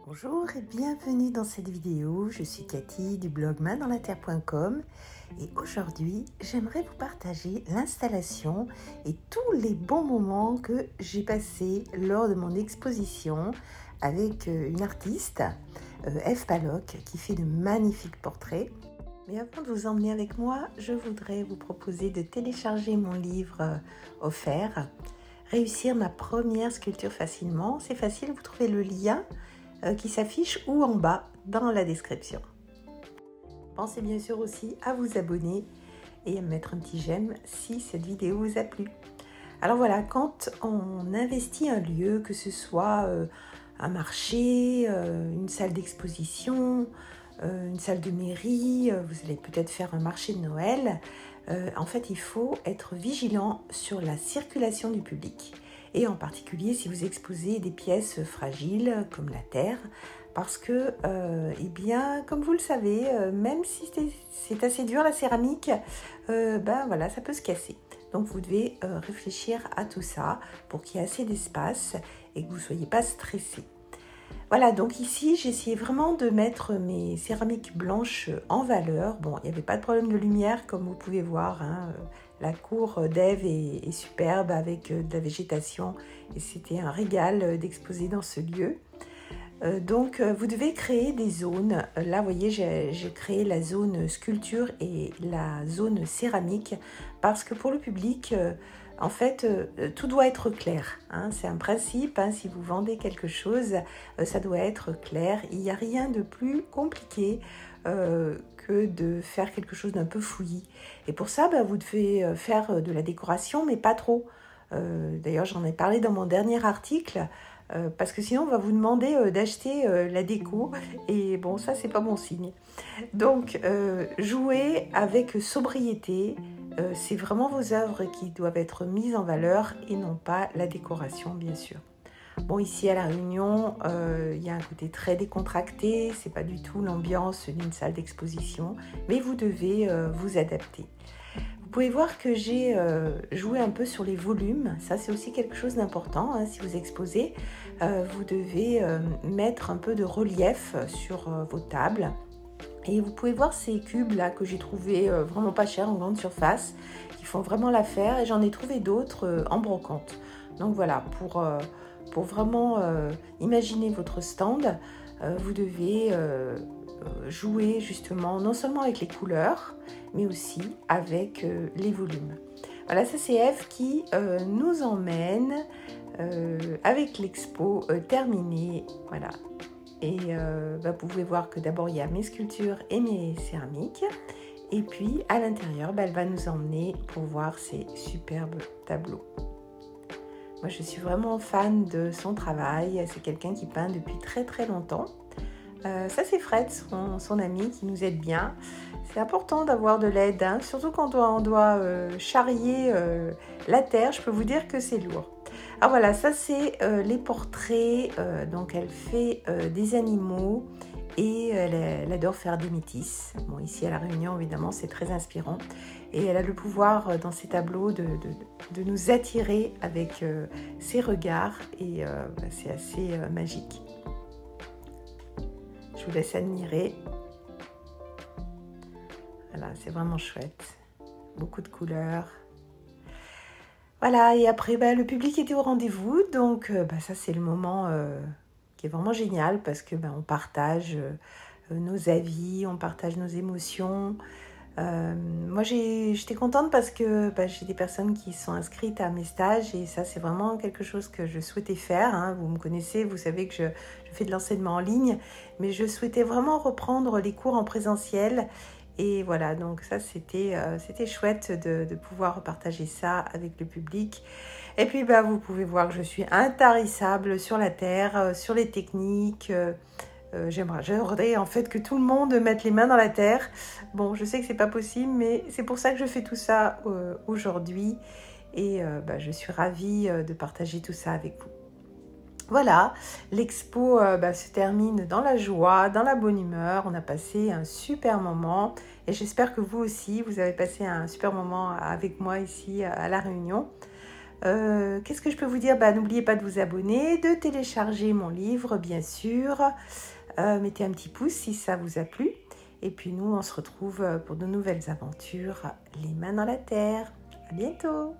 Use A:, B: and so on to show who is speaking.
A: Bonjour et bienvenue dans cette vidéo. Je suis Cathy du blog maindanslatterre.com et aujourd'hui j'aimerais vous partager l'installation et tous les bons moments que j'ai passés lors de mon exposition avec une artiste, Eve Pallock, qui fait de magnifiques portraits. Mais avant de vous emmener avec moi, je voudrais vous proposer de télécharger mon livre offert, Réussir ma première sculpture facilement. C'est facile, vous trouvez le lien qui s'affiche ou en bas dans la description. Pensez bien sûr aussi à vous abonner et à mettre un petit j'aime si cette vidéo vous a plu. Alors voilà, quand on investit un lieu, que ce soit un marché, une salle d'exposition, une salle de mairie, vous allez peut-être faire un marché de Noël, en fait il faut être vigilant sur la circulation du public. Et en particulier si vous exposez des pièces fragiles comme la terre, parce que, eh bien, comme vous le savez, même si c'est assez dur la céramique, voilà, ça peut se casser. Donc vous devez réfléchir à tout ça pour qu'il y ait assez d'espace et que vous ne soyez pas stressé. Voilà, donc ici j'ai essayé vraiment de mettre mes céramiques blanches en valeur. Bon, il n'y avait pas de problème de lumière comme vous pouvez voir, hein. La cour d'Ève est superbe avec de la végétation et c'était un régal d'exposer dans ce lieu. Donc vous devez créer des zones. Là vous voyez j'ai créé la zone sculpture et la zone céramique parce que pour le public en fait tout doit être clair, hein. C'est un principe, hein. Si vous vendez quelque chose ça doit être clair. Il n'y a rien de plus compliqué que de faire quelque chose d'un peu fouillis. Et pour ça, vous devez faire de la décoration, mais pas trop. D'ailleurs, j'en ai parlé dans mon dernier article, parce que sinon, on va vous demander d'acheter la déco. Et bon, ça, c'est pas bon signe. Donc, jouez avec sobriété. C'est vraiment vos œuvres qui doivent être mises en valeur et non pas la décoration, bien sûr. Bon, ici à La Réunion, il y a un côté très décontracté, c'est pas du tout l'ambiance d'une salle d'exposition, mais vous devez vous adapter. Vous pouvez voir que j'ai joué un peu sur les volumes, ça c'est aussi quelque chose d'important, hein. Si vous exposez, vous devez mettre un peu de relief sur vos tables. Et vous pouvez voir ces cubes là que j'ai trouvé vraiment pas chers en grande surface, qui font vraiment l'affaire, et j'en ai trouvé d'autres en brocante. Donc voilà, pour vraiment imaginer votre stand, vous devez jouer justement non seulement avec les couleurs, mais aussi avec les volumes. Voilà, ça c'est Eve qui nous emmène avec l'expo terminée. Voilà. Et vous pouvez voir que d'abord il y a mes sculptures et mes céramiques. Et puis à l'intérieur, elle va nous emmener pour voir ces superbes tableaux. Moi, je suis vraiment fan de son travail. C'est quelqu'un qui peint depuis très très longtemps. Ça, c'est Fred, son ami, qui nous aide bien. C'est important d'avoir de l'aide, hein, surtout quand on doit charrier la terre. Je peux vous dire que c'est lourd. Alors voilà, ça c'est les portraits. Donc elle fait des animaux et elle adore faire des métis. Bon, ici à La Réunion, évidemment, c'est très inspirant. Et elle a le pouvoir dans ses tableaux de nous attirer avec ses regards. Et c'est assez magique. Je vous laisse admirer. Voilà, c'est vraiment chouette. Beaucoup de couleurs. Voilà, et après, le public était au rendez-vous. Donc, ça, c'est le moment qui est vraiment génial parce que on partage nos avis, on partage nos émotions. Moi, j'étais contente parce que j'ai des personnes qui sont inscrites à mes stages et ça, c'est vraiment quelque chose que je souhaitais faire, hein. Vous me connaissez, vous savez que je fais de l'enseignement en ligne, mais je souhaitais vraiment reprendre les cours en présentiel. Et voilà, donc ça, c'était chouette de pouvoir partager ça avec le public. Et puis, vous pouvez voir que je suis intarissable sur la terre, sur les techniques. J'aimerais en fait que tout le monde mette les mains dans la terre. Bon, je sais que c'est pas possible, mais c'est pour ça que je fais tout ça aujourd'hui. Et je suis ravie de partager tout ça avec vous. Voilà, l'expo se termine dans la joie, dans la bonne humeur. On a passé un super moment et j'espère que vous aussi, vous avez passé un super moment avec moi ici à La Réunion. Qu'est-ce que je peux vous dire? N'oubliez pas de vous abonner, de télécharger mon livre, bien sûr. Mettez un petit pouce si ça vous a plu. Et puis nous, on se retrouve pour de nouvelles aventures, les mains dans la terre. À bientôt!